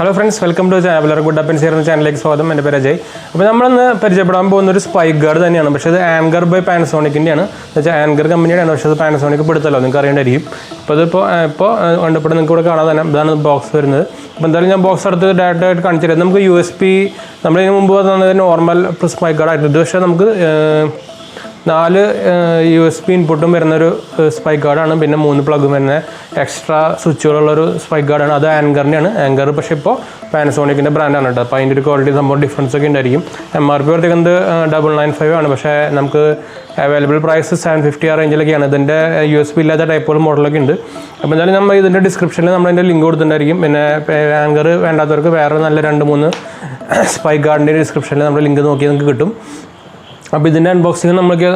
Hello friends, welcome to 𝙑𝙑𝙬𝙬 channel. സ്വാഗതം. എൻ്റെ പേര് അജയ്. അപ്പോൾ നമ്മൾ ഇന്ന് പരിചയപ്പെടാൻ പോകുന്ന ഒരു സ്പൈക്ക് ഗാർഡ് തന്നെയാണ്. പക്ഷേ അത് ആങ്കർ ബൈ പാനസോണിക്കിൻ്റെയാണ്. എന്നുവെച്ചാൽ ആങ്കർ കമ്പനിയുടെയാണ്, പക്ഷേ അത് പാനസോണിക് പെടുത്തല്ലോ, നിങ്ങൾക്ക് അറിയേണ്ടിയിരിക്കും. അപ്പോൾ ഇതിപ്പോൾ കണ്ടപ്പോൾ നിങ്ങൾക്ക് ഇവിടെ കാണാൻ തന്നെ ഇതാണ് ബോക്സ് വരുന്നത്. അപ്പോൾ എന്തായാലും ഞാൻ ബോക്സ് എടുത്ത് ഡയറക്റ്റായിട്ട് കാണിച്ചു തരാം. നമുക്ക് USB നമ്മളിതിന് മുമ്പ് തന്നത് നോർമൽ സ്പൈക്ക് ഗാർഡായിരുന്നു. ഇത് പക്ഷേ നമുക്ക് 4 USB ഇൻപുട്ടും വരുന്നൊരു സ്പൈക്ക് ഗാർഡാണ്. പിന്നെ 3 പ്ലഗും വരുന്ന എക്സ്ട്രാ സ്വിച്ചുകളുള്ളൊരു സ്പൈക്ക് ഗാർഡാണ്. അത് ആങ്കറിൻ്റെയാണ്. ആങ്കർ പക്ഷേ ഇപ്പോൾ പാനസോണിക്കിൻ്റെ ബ്രാൻഡാണ് കേട്ടോ. അപ്പോൾ അതിൻ്റെ ഒരു ക്വാളിറ്റി സംഭവം ഡിഫറൻസ് ഒക്കെ ഉണ്ടായിരിക്കും. MRP വർത്തിക്കുന്നത് 995 ആണ്. പക്ഷേ നമുക്ക് അവൈലബിൾ പ്രൈസ് 750 ആ റേഞ്ചിലൊക്കെയാണ്. ഇതിൻ്റെ USB ഇല്ലാത്ത ടൈപ്പുകൾ മോഡലൊക്കെ ഉണ്ട്. അപ്പോൾ എന്തായാലും നമ്മൾ ഇതിൻ്റെ ഡിസ്ക്രിപ്ഷനിൽ നമ്മളതിൻ്റെ ലിങ്ക് കൊടുത്തിട്ടുണ്ടായിരിക്കും. പിന്നെ ആങ്കർ വേണ്ടാത്തവർക്ക് വേറെ നല്ല 2-3 സ്പൈക്ക് ഗാർഡിൻ്റെ ഡിസ്ക്രിപ്ഷനിൽ നമ്മൾ ലിങ്ക് നോക്കി നിങ്ങൾക്ക് കിട്ടും. അപ്പോൾ ഇതിൻ്റെ അൺബോക്സിങ് നമ്മൾക്ക്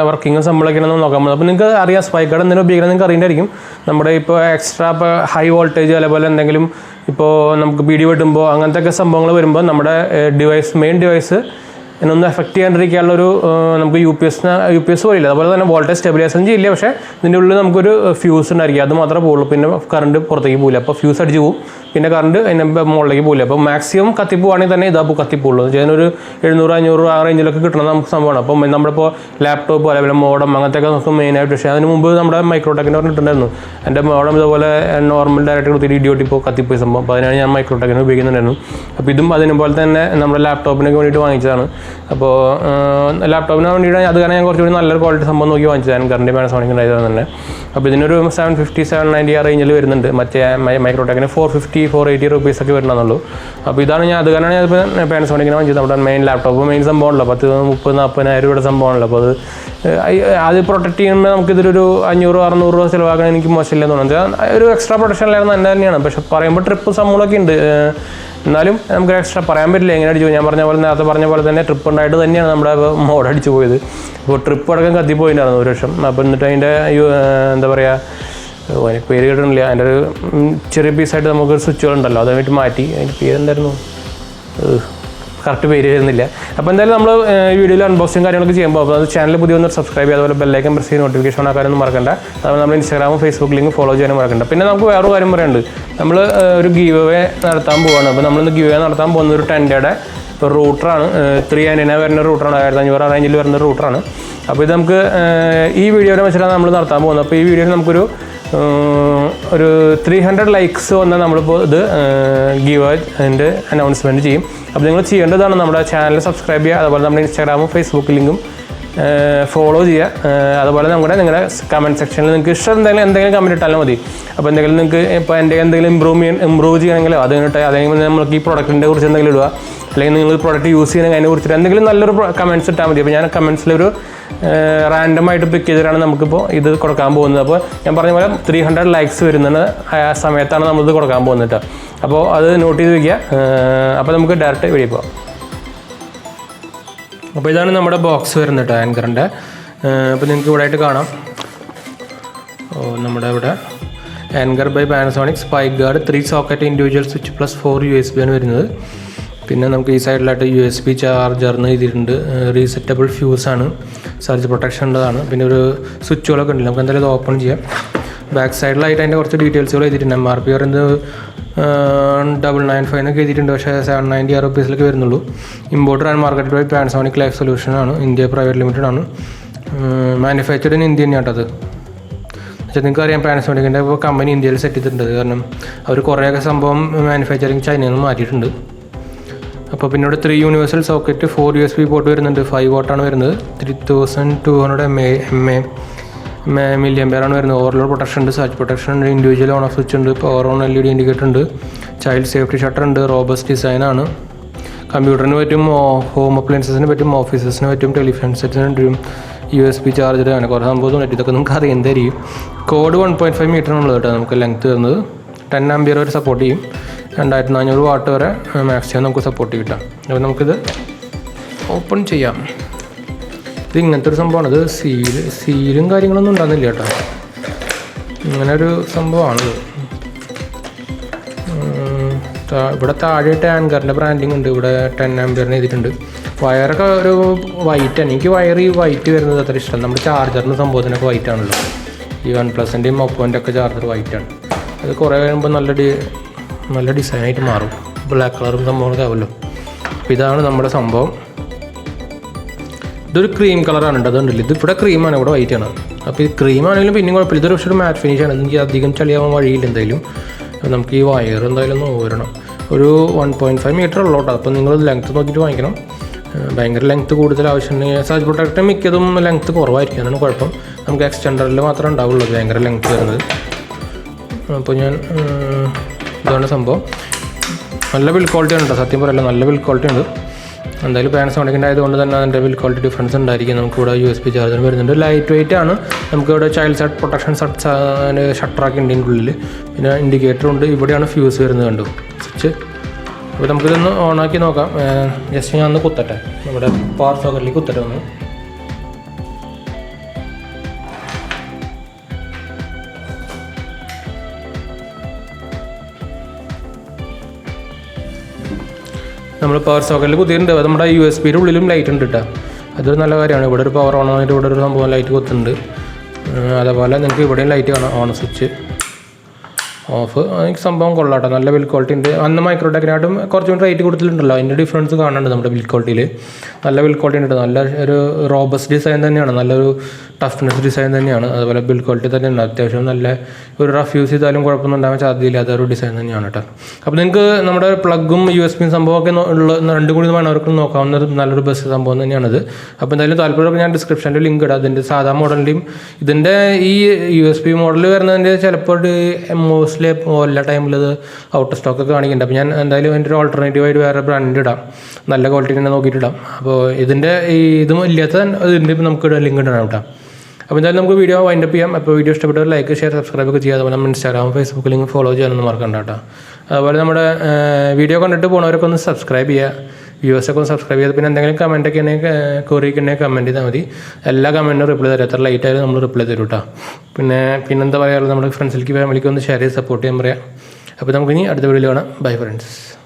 വർക്കിങ്ങും സംഭവമൊക്കെയാണ് നമ്മൾ നോക്കാൻ പോകുന്നത്. അപ്പോൾ നിങ്ങൾക്ക് അറിയാം സ്പൈക്ക് ഗാർഡ് എന്തെങ്കിലും ഉപയോഗിക്കണം നിങ്ങൾക്ക് അറിയേണ്ടായിരിക്കും. നമ്മുടെ ഇപ്പോൾ എക്സ്ട്രാ ഇപ്പോൾ ഹൈ വോൾട്ടേജ് അതേപോലെ എന്തെങ്കിലും ഇപ്പോൾ നമുക്ക് ബീഡി വെട്ടുമ്പോൾ അങ്ങനത്തെ ഒക്കെ സംഭവങ്ങൾ വരുമ്പോൾ നമ്മുടെ മെയിൻ ഡിവൈസ് എന്നൊന്നും എഫക്റ്റ് ചെയ്യാണ്ടിരിക്കാനുള്ളൊരു നമുക്ക് UPS പോലില്ല. അതുപോലെ തന്നെ വോൾട്ടേജ് സ്റ്റെബിലൈസേഷൻ ചെയ്യില്ല. പക്ഷേ ഇതിൻ്റെ ഉള്ളിൽ നമുക്കൊരു ഫ്യൂസ് ഉണ്ടായിരിക്കും. അത് മാത്രമേ പോകുള്ളൂ. പിന്നെ കറണ്ട് പുറത്തേക്ക് പോകില്ല. അപ്പോൾ ഫ്യൂസ് അടിച്ച് പോകും. പിന്നെ കറണ്ട് അതിൻ്റെ മുകളിലേക്ക് പോകില്ല. അപ്പോൾ മാക്സിമം കത്തിപ്പോവാണെങ്കിൽ തന്നെ ഇതാപ്പോൾ കത്തിപ്പോളൂ. ഇതിനൊരു 700-500 ആ റേഞ്ചിലൊക്കെ കിട്ടുന്ന നമുക്ക് സംഭവമാണ്. അപ്പോൾ നമ്മളിപ്പോൾ ലാപ്ടോപ്പ് അതേപോലെ മോഡം അങ്ങനത്തെയൊക്കെ നമുക്ക് മെയിനായിട്ട്. പക്ഷേ അതിന് മുമ്പ് നമ്മുടെ മൈക്രോടെക്കിന് പറഞ്ഞിട്ടുണ്ടായിരുന്നു. എൻ്റെ മോഡം ഇതുപോലെ നോർമൽ ഡയറക്റ്റ് കൊടുത്തിട്ട് ഇടിയോട്ടി ഇപ്പോൾ കത്തിപ്പോയി സംഭവം. അപ്പോൾ അതിനാണ് ഞാൻ മൈക്രോടെക്കിന് ഉപയോഗിക്കുന്നുണ്ടായിരുന്നു. അപ്പോൾ ഇതും അതിനുപോലെ തന്നെ നമ്മുടെ ലാപ്ടോപ്പിനൊക്കെ വേണ്ടിയിട്ട് വാങ്ങിച്ചതാണ്. അപ്പോൾ ലാപ്ടോപ്പിന് വേണ്ടിയിട്ട് അത് കാരണം ഞാൻ കുറച്ചുകൂടി നല്ലൊരു ക്വാളിറ്റി സംഭവം നോക്കി വാങ്ങിച്ചതാണ്. കറണ്ട് പാനസോണിക് ഉണ്ടായത് തന്നെ. അപ്പോൾ ഇതിനൊരു 750-790 ആ റേഞ്ചിൽ വരുന്നുണ്ട്. മറ്റേ മൈക്രോടെക്കിന് 450-480 റുപ്പീസൊക്കെ വരണമെന്നുള്ളൂ. അപ്പോൾ ഇതാണ് ഞാൻ അത് കാരണമാണ് ഞാൻ പാനസോണിക്കിനെ വാങ്ങിച്ചത്. നമ്മുടെ മെയിൻ ലാപ്ടോപ്പ് മെയിൻ സംഭവമാണല്ലോ. 30-40,000 രൂപയുടെ സംഭവമാണല്ലോ. അപ്പോൾ അത് പ്രൊട്ടക്ട് ചെയ്യുമ്പോൾ നമുക്കിതൊരു 500-600 രൂപ ചിലവാക്കാൻ എനിക്ക് മോശമില്ലെന്ന് തോന്നുന്നത്. ഒരു എക്സ്ട്രാ പ്രൊട്ടക്ഷൻ ലെയർ നല്ല തന്നെയാണ്. പക്ഷേ പറയുമ്പോൾ ട്രിപ്പ് സംഭവമൊക്കെ ഉണ്ട്. എന്നാലും നമുക്ക് എക്സ്ട്രാ പറയാൻ പറ്റില്ല എങ്ങനെ അടിച്ചു. ഞാൻ നേരത്തെ പറഞ്ഞ പോലെ തന്നെ ട്രിപ്പ് ഉണ്ടായിട്ട് തന്നെയാണ് നമ്മുടെ മോഡ് അടിച്ചു പോയത്. ഇപ്പോൾ ട്രിപ്പ് അടക്കം കത്തിപ്പോയിട്ടുണ്ടായിരുന്നു ഒരു വർഷം. അപ്പോൾ എന്നിട്ട് അതിൻ്റെ എന്താ പറയുക, എനിക്ക് പേര് കിട്ടണില്ല. അതിൻ്റെ ഒരു ചെറിയ പീസായിട്ട് നമുക്ക് സ്വിച്ചുകളുണ്ടല്ലോ, അതുമായിട്ട് മാറ്റി. അതിൻ്റെ പേരെന്തായിരുന്നു, കറക്റ്റ് പേര് വരുന്നില്ല. അപ്പോൾ എന്തായാലും നമ്മൾ ഈ വീഡിയോയിൽ അൺബോക്സിങ് കാര്യങ്ങളൊക്കെ ചെയ്യുമ്പോൾ അപ്പോൾ അത് ചാനൽ പുതിയ ഒന്ന് സബ്സ്ക്രൈബ് ചെയ്യുക. അതുപോലെ ബെല്ലൈക്കൻ പ്രസ് ചെയ്ത് നോട്ടിഫിക്കേഷൻ ആക്കാനൊന്നും മറക്കണ്ട. അതുപോലെ നമ്മൾ ഇൻസ്റ്റാഗ്രാമും ഫേസ്ബുക്ക് ലിങ്ക് ഫോളോ ചെയ്യാനും മറക്കണ്ട. പിന്നെ നമുക്ക് വേറൊരു കാര്യം പറയാനുണ്ട്. നമ്മൾ ഒരു ഗീവ് അവേ നടത്താൻ പോവുകയാണ്. അപ്പോൾ നമ്മളിന്ന് ഗീവ് അവേ നടത്താൻ പോകുന്ന ഒരു 10-യുടെ റൂട്ടറാണ്. 3 ആൻറ്റിന വരുന്ന റൂട്ടറാണ്. 1500 റേഞ്ചിൽ വരുന്ന റൂട്ടറാണ്. അപ്പോൾ ഇത് നമുക്ക് ഈ വീഡിയോയിൽ വെച്ചിട്ടാണ് നമ്മൾ നടത്താൻ പോകുന്നത്. അപ്പോൾ ഈ വീഡിയോയിൽ നമുക്കൊരു 300 ലൈക്സ് വന്നാൽ നമ്മളിപ്പോൾ ഇത് ഗീവ് അതിൻ്റെ അനൗൺസ്മെൻറ്റ് ചെയ്യും. അപ്പോൾ നിങ്ങൾ ചെയ്യേണ്ടതാണ് നമ്മുടെ ചാനൽ സബ്സ്ക്രൈബ് ചെയ്യുക. അതുപോലെ നമ്മുടെ ഇൻസ്റ്റാഗ്രാമും ഫേസ്ബുക്ക് ലിങ്കും ഫോളോ ചെയ്യുക. അതുപോലെ നിങ്ങളുടെ കമൻറ്റ് സെക്ഷനിൽ നിങ്ങൾക്ക് ഇഷ്ടം എന്തെങ്കിലും കമൻറ്റ് ഇട്ടാലും മതി. അപ്പോൾ എന്തെങ്കിലും നിങ്ങൾക്ക് ഇപ്പോൾ എൻ്റെ എന്തെങ്കിലും ഇമ്പ്രൂവ് ചെയ്യണമെങ്കിലോ അല്ലെങ്കിൽ നമുക്ക് ഈ പ്രൊഡക്റ്റിൻ്റെ കുറിച്ച് എന്തെങ്കിലും ഇടുക, അല്ലെങ്കിൽ നിങ്ങൾ പ്രോഡക്റ്റ് യൂസ് ചെയ്യണമെങ്കിൽ അതിനെ കുറിച്ചിട്ട് എന്തെങ്കിലും നല്ലൊരു കമൻറ്റ്സ് ഇട്ടാൽ മതി. അപ്പോൾ ഞാൻ കമൻറ്റ്സിലൊരു റാൻഡമായിട്ട് പിക്ക് ചെയ്തിട്ടാണ് നമുക്കിപ്പോൾ ഇത് കൊടുക്കാൻ പോകുന്നത്. അപ്പോൾ ഞാൻ പറഞ്ഞ പോലെ 300 ലൈക്സ് വരുന്ന ആ സമയത്താണ് നമ്മളിത് കൊടുക്കാൻ പോകുന്നത്. അപ്പോൾ അത് നോട്ട് ചെയ്ത് വയ്ക്കുക. അപ്പോൾ നമുക്ക് ഡയറക്റ്റ് വീഡിയോ പോകാം. അപ്പോൾ ഇതാണ് നമ്മുടെ ബോക്സ് വരുന്നത് ആങ്കറിൻ്റെ. അപ്പോൾ നിങ്ങൾക്ക് ഇവിടെ ആയിട്ട് കാണാം. നമ്മുടെ ഇവിടെ anchor by Panasonic spike guard 3 socket individual switch plus 4 USB ആണ് വരുന്നത്. പിന്നെ നമുക്ക് ഈ സൈഡിലായിട്ട് USB ചാർജറിന് എഴുതിയിട്ടുണ്ട്. റീസെറ്റബിൾ ഫ്യൂസാണ്, സർജ് പ്രൊട്ടക്ഷൻ ഉള്ളതാണ്. പിന്നെ ഒരു സ്വിച്ചുകളൊക്കെ ഉണ്ട്. നമുക്ക് എന്തായാലും ഇത് ഓപ്പൺ ചെയ്യാം. ബാക്ക് സൈഡിലായിട്ട് അതിൻ്റെ കുറച്ച് ഡീറ്റെയിൽസുകൾ എഴുതിയിട്ടുണ്ട്. MRP പറയുന്നത് 995 എന്നൊക്കെ എഴുതിയിട്ടുണ്ട്. പക്ഷേ 790 റുപ്പീസിലേക്ക് വരുന്നുള്ളൂ. Importer and market by Panasonic life സൊല്യൂഷനാണ്. ഇന്ത്യ പ്രൈവറ്റ് ലിമിറ്റഡ് ആണ്. മാനുഫാക്ചർഡ് ഇൻ ഇന്ത്യ തന്നെയാണ് അത്. പക്ഷേ നിങ്ങൾക്ക് അറിയാം പാനസോണിക്കിൻ്റെ ഇപ്പോൾ കമ്പനി ഇന്ത്യയിൽ സെറ്റ് ചെയ്തിട്ടുണ്ട്. കാരണം അവർ കുറേയൊക്കെ സംഭവം മാനുഫാക്ചറിങ് ചൈനയിൽ നിന്ന് മാറ്റിയിട്ടുണ്ട്. അപ്പോൾ പിന്നെ ഇവിടെ 3 യൂണിവേഴ്സൽ സോക്കറ്റ് 4 USB പോർട്ട് വരുന്നുണ്ട്. 5 വാട്ടാണ് വരുന്നത്. 3200 mAh വരുന്നത്. ഓവർലോഡ് പ്രൊട്ടക്ഷൻ ഉണ്ട്, സർജ് പ്രൊട്ടക്ഷൻ ഉണ്ട്, ഇൻഡിവിജ്വൽ ഓൺ ഓഫ് സ്വിച്ച് ഉണ്ട്, പവർ ഓൺ LED ഇൻഡിക്കേറ്റർ ഉണ്ട്, ചൈൽഡ് സേഫ്റ്റി ഷട്ടർ ഉണ്ട്, റോബസ്റ്റ് ഡിസൈനാണ്. കമ്പ്യൂട്ടറിന് പറ്റും, ഹോം അപ്ലയൻസസിന് പറ്റും, ഓഫീസസിന് പറ്റും, ടെലിഫോൺ സെറ്റിന് പറ്റും, USB ചാർജർ, അങ്ങനെ കുറേ സംഭവം പറ്റും. ഇതൊക്കെ നമുക്ക് അറിയുന്നതായിരിക്കും. കോഡ് 1.5 മീറ്ററാണുള്ളത് കേട്ടോ. നമുക്ക് ലെങ്ത്ത് വരുന്നത് 10 ആംപിയർ വരെ സപ്പോർട്ട് ചെയ്യും. 2400 വാട്ട് വരെ മാക്സിമം നമുക്ക് സപ്പോർട്ട് കിട്ടാം. അപ്പോൾ നമുക്കിത് ഓപ്പൺ ചെയ്യാം. ഇത് ഇങ്ങനത്തെ ഒരു സംഭവമാണ്. ഇത് സീലും കാര്യങ്ങളൊന്നും ഉണ്ടാകുന്നില്ല കേട്ടോ. ഇങ്ങനെ ഒരു സംഭവമാണിത്. ഇവിടെ താഴെയായിട്ട് ആങ്കറിൻ്റെ ബ്രാൻഡിങ് ഉണ്ട്. ഇവിടെ 10 ആംപിയറിന് എഴുതിയിട്ടുണ്ട്. വയറൊക്കെ ഒരു വൈറ്റാണ്. എനിക്ക് വയർ ഈ വൈറ്റ് വരുന്നത് അത്ര ഇഷ്ടം. നമ്മുടെ ചാർജറിൻ്റെ സംഭവത്തിനൊക്കെ വൈറ്റ് ആണല്ലോ. ഈ OnePlusൻ്റെയും ഒപ്പോൻ്റെ ഒക്കെ ചാർജർ വൈറ്റാണ്. അത് കുറേ കഴിയുമ്പോൾ നല്ല നല്ല ഡിസൈനായിട്ട് മാറും. ബ്ലാക്ക് കളറും സംഭവങ്ങളൊക്കെ ആവുമല്ലോ. അപ്പോൾ ഇതാണ് നമ്മുടെ സംഭവം. ഇതൊരു ക്രീം കളറാണ് കേട്ടോ. അതുകൊണ്ടില്ല, ഇത് ഇവിടെ ക്രീമാണ്, ഇവിടെ വൈറ്റ് ആണ്. അപ്പോൾ ഈ ക്രീം ആണെങ്കിലും പിന്നെയും കുഴപ്പമില്ല. ഇതൊരു പക്ഷേ ഒരു മാറ്റ് ഫിനിഷാണ്. എനിക്ക് അധികം ചളിയാവാൻ വഴിയില്ല എന്തായാലും. നമുക്ക് ഈ വയർ എന്തായാലും ഒന്ന് ഊരണം. ഒരു 1.5 മീറ്റർ ഉള്ളൂ കേട്ടോ. അപ്പോൾ നിങ്ങൾ ലെങ്ത്ത് നോക്കിയിട്ട് വാങ്ങിക്കണം. ഭയങ്കര ലെങ്ത്ത് കൂടുതൽ ആവശ്യമുണ്ടെങ്കിൽ സർജ് പ്രൊട്ടക്ടർ മിക്കതും ലെങ്ത്ത് കുറവായിരിക്കും, അതാണ് കുഴപ്പം. നമുക്ക് എക്സ്റ്റൻഡറിൽ മാത്രമേ ഉണ്ടാവുള്ളൂ ഭയങ്കര ലെങ്ത്ത് വരുന്നത്. അപ്പോൾ ഞാൻ ഇതാണ് സംഭവം. നല്ല ബിൽഡ് ക്വാളിറ്റി ഉണ്ട്, സത്യം പറയല്ല, നല്ല ബിൽഡ് ക്വാളിറ്റി ഉണ്ട്. എന്തായാലും പാനസോണിക്കിൻ്റെ ആയതുകൊണ്ട് തന്നെ അതിൻ്റെ ബിൽഡ് ക്വാളിറ്റി ഡിഫറൻസ് ഉണ്ടായിരിക്കും. നമുക്കിവിടെ USB ചാർജർ വരുന്നുണ്ട്. ലൈറ്റ് വെയിറ്റ് ആണ്. നമുക്കിവിടെ ചൈൽഡ് സൈഡ് പ്രൊട്ടക്ഷൻ ഷട്ടറാക്കി ഉണ്ട് ഇതിൻ്റെ ഉള്ളിൽ. പിന്നെ ഇൻഡിക്കേറ്റർ ഉണ്ട്. ഇവിടെയാണ് ഫ്യൂസ് വരുന്നത്, കണ്ടു സ്വിച്ച്. അപ്പോൾ നമുക്കിതൊന്ന് ഓണാക്കി നോക്കാം. ജസ്റ്റ് ഞാൻ ഒന്ന് കുത്തട്ടെ, നമ്മുടെ പവർ സോക്കറ്റിലേക്ക് കുത്തട്ടെ ഒന്ന്. നമ്മൾ പവർ സോക്കറ്റിൽ കുത്തിയിട്ടുണ്ട്. അത് നമ്മുടെ USB-യുടെ ഉള്ളിലും ലൈറ്റ് ഉണ്ട് കേട്ടോ. അതൊരു നല്ല കാര്യമാണ്. ഇവിടെ ഒരു പവർ ഓൺ ആയിട്ട് ഇവിടെ ഒരു സംഭവം ലൈറ്റ് കുത്തുന്നുണ്ട്. അതേപോലെ നിങ്ങൾക്ക് ഇവിടെയും ലൈറ്റ് കാണാം, ഓൺ സ്വിച്ച് ഓഫ്. എനിക്ക് സംഭവം കൊള്ളാട്ടോ, നല്ല ബിൽഡ് ക്വാളിറ്റി ഉണ്ട്. അന്ന് മൈക്രോടെക്കിനായിട്ടും കുറച്ചും കൂടി റേറ്റ് കൊടുത്തിട്ടുണ്ടല്ലോ, അതിൻ്റെ ഡിഫറൻസ് കാണുന്നുണ്ട് നമ്മുടെ ബിൽഡ് ക്വാളിറ്റിയിൽ. നല്ല ബിൽഡ് ക്വാളിറ്റി ഉണ്ട്, നല്ല ഒരു റോബസ്റ്റ് ഡിസൈൻ തന്നെയാണ്, നല്ലൊരു ടഫ്നെസ് ഡിസൈൻ തന്നെയാണ്. അതുപോലെ ബിൽഡ് ക്വാളിറ്റി തന്നെയാണ്. അത്യാവശ്യം നല്ല ഒരു റഫ് യൂസ് ചെയ്താലും കുഴപ്പമൊന്നും ഉണ്ടാകാൻ സാധ്യതയില്ലാത്ത ഒരു ഡിസൈൻ തന്നെയാണ് കേട്ടോ. അപ്പോൾ നിങ്ങൾക്ക് നമ്മുടെ പ്ലഗും USB സംഭവമൊക്കെ ഉള്ള രണ്ടും കൂടി വേണവർക്കും നോക്കാവുന്ന നല്ലൊരു ബെസ്റ്റ് സംഭവം തന്നെയാണിത്. അപ്പോൾ എന്തായാലും താല്പര്യമൊക്കെ ഞാൻ ഡിസ്ക്രിപ്ഷനിൽ ലിങ്ക് ഇടാം. അതിൻ്റെ സാധാ മോഡലിൻ്റെയും ഇതിൻ്റെ ഈ USB മോഡൽ വരുന്നതിൻ്റെ ചിലപ്പോൾ മോസ്റ്റ്ലി എല്ലാ ടൈമിൽ ഇത് ഔട്ട് ഓഫ് സ്റ്റോക്ക് ഒക്കെ കാണിക്കുന്നുണ്ട്. അപ്പോൾ ഞാൻ എന്തായാലും അതിൻ്റെ ഒരു ഓൾട്ടർനേറ്റീവായിട്ട് വേറെ ബ്രാൻഡ് ഇടാം, നല്ല ക്വാളിറ്റി തന്നെ നോക്കിയിട്ട് ഇടാം. അപ്പോൾ ഇതിൻ്റെ ഇതും ഇല്ലാത്ത ഇതിൻ്റെ നമുക്ക് ലിങ്ക് ഇടണം കേട്ടോ. അപ്പോൾ എന്തായാലും നമുക്ക് വീഡിയോ വൈൻഡപ്പ് ചെയ്യാം. അപ്പോൾ വീഡിയോ ഇഷ്ടപ്പെട്ടവർ ലൈക്ക്, ഷെയർ, സബ്സ്ക്രൈബ് ഒക്കെ ചെയ്യുക. അതുപോലെ നമ്മൾ ഇൻസ്റ്റാഗ്രാം, ഫേസ്ബുക്ക് ലിങ്ക് ഫോളോ ചെയ്യാനൊന്നും മറക്കണ്ട കേട്ടോ. അതുപോലെ നമ്മുടെ വീഡിയോ കണ്ടിട്ട് പോകുന്നവരൊക്കെ ഒന്ന് സബ്സ്ക്രൈബ് ചെയ്യുക, വ്യൂവേഴ്സൊക്കെ ഒന്ന് സബ്സ്ക്രൈബ് ചെയ്ത്. പിന്നെ എന്തെങ്കിലും കമൻറ്റൊക്കെ ഉണ്ടെങ്കിൽ ക്വറിയൊക്കെ ഉണ്ടെങ്കിൽ കമൻറ്റ് ചെയ്താൽ മതി. എല്ലാ കമൻറ്റിനും റിപ്ലൈ തരും, എത്ര ലൈറ്റ് ആയാലും നമ്മൾ റിപ്ലൈ തരും കേട്ടോ. പിന്നെന്താ പറയുക, നമ്മുടെ ഫ്രണ്ട്സിലേക്ക് ഫാമിലിക്ക് ഒന്ന് ഷെയർ ചെയ്ത് സപ്പോർട്ട് ചെയ്യാൻ പറയാം. അപ്പോൾ നമുക്കിനി അടുത്ത വീഡിയോയിൽ കാണാം. Bye friends.